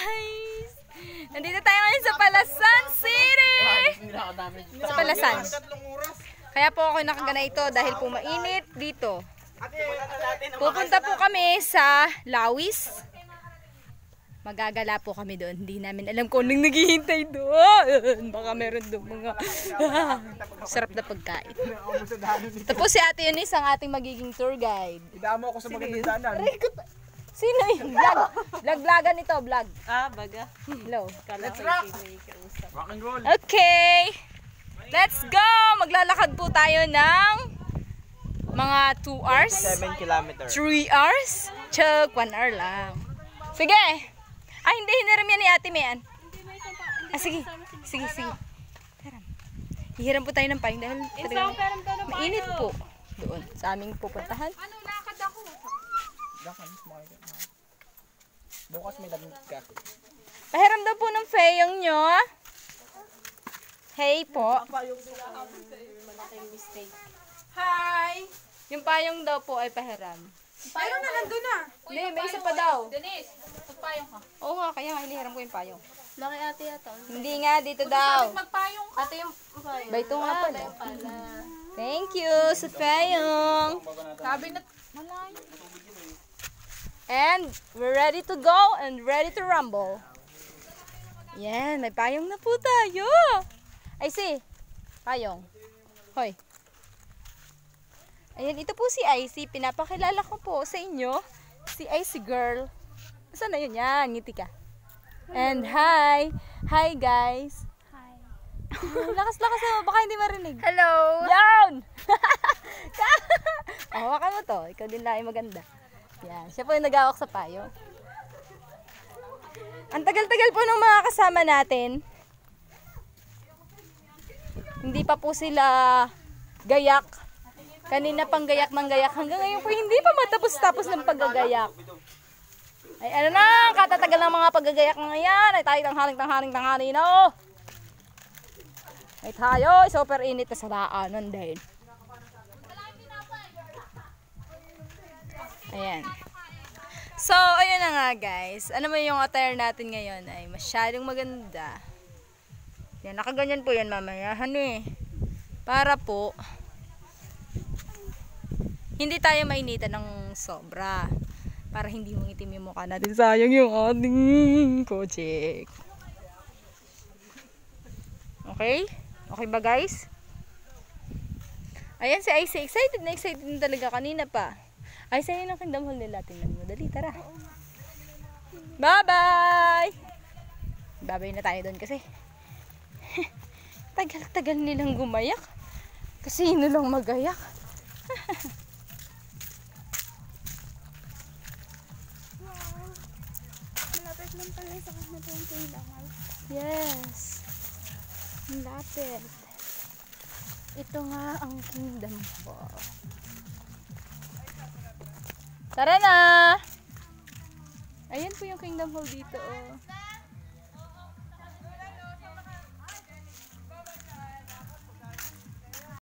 guys! Nandito tayo ngayon sa Palasan City! Sa Palasan. Kaya po ako nakaganito dahil po mainit dito. Pupunta po kami sa Lawis. Magagala po kami doon. Hindi namin alam kung anong naghihintay doon. Baka meron doon mga sarap na pagkain. Tapos si Ate Eunice ang ating magiging tour guide. Idama ako sa magandang daanan. Sino yung vlog? Vlog-vlogan ito, vlog. Baga. Hello. Let's rock! Rock and roll. Okay. Let's go! Maglalakad po tayo ng mga 2 hours. 7 kilometers. 3 hours. Chug, 1 hour lang. Sige. Ay, hindi. Hiniram yan ni Ate Mayan. Sige. Sige, sige. Hiram. Hihiram po tayo ng payong dahil mainit po doon sa aming pupuntahan. Ano, lakad ako. Bukas may lamig ka. Pahiram daw po ng feyong nyo. Hey po. Malaking mistake. Hi! Yung payong daw po ay pahiram. Payong na nandun na. Hindi, may isa pa daw. Denise, magpayong ka. Oo nga, kaya nga hinihiram ko yung payong. Laki ate yata. Hindi nga, dito daw. Magpayong ka. Ate yung payong. Ba ito nga pala. Thank you sa payong. Sabi na, malayo. And we're ready to go and ready to rumble. Yan, may payong na po tayo. Ay si, payong. Hoy. Ayan, ito po si Icy. Pinapakilala ko po sa inyo. Si Icy girl. Saan na yun? Yan, ngiti ka. And hi. Hi guys. Hi. Lakas-lakas mo, baka hindi marinig. Hello. Yan! Hawakan mo to. Ikaw din lang ay maganda. Yan. Siya po yung nagawak sa payo. Ang tagal-tagal po ng mga kasama natin. Hindi pa po sila gayak. Kanina pang gayak ng gayak. Hanggang ngayon po hindi pa matapos-tapos ng paggagayak. Ay ano na, katatagal ng mga paggagayak ngayon. Ay tayo tanghaling na oh. Ay tayo, super init na sa daanan din. Ayan. So, ayun na nga guys. Ano mo yung attire natin ngayon ay masyadong maganda. Yan, nakaganyan po yan mamaya. Ano eh. Para po, hindi tayo mainitan ng sobra. Para hindi mangitim yung mukha natin. Sayang yung ating kotse. Okay? Okay ba guys? Ayan si Icy. Excited na talaga kanina pa. Ay, sa'yo ng Kingdom Hall nila. Tingnan mo. Dali, tara. Bye-bye! Bye-bye na tayo doon kasi. Tagal-tagal nilang gumayak. Kasi sino lang magayak. Wow. Malapit lang pala sa kanila yung Kingdom Hall. Yes. Malapit. Ito nga ang Kingdom Hall. Tara na! Ayan po yung Kingdom Hall dito, oh.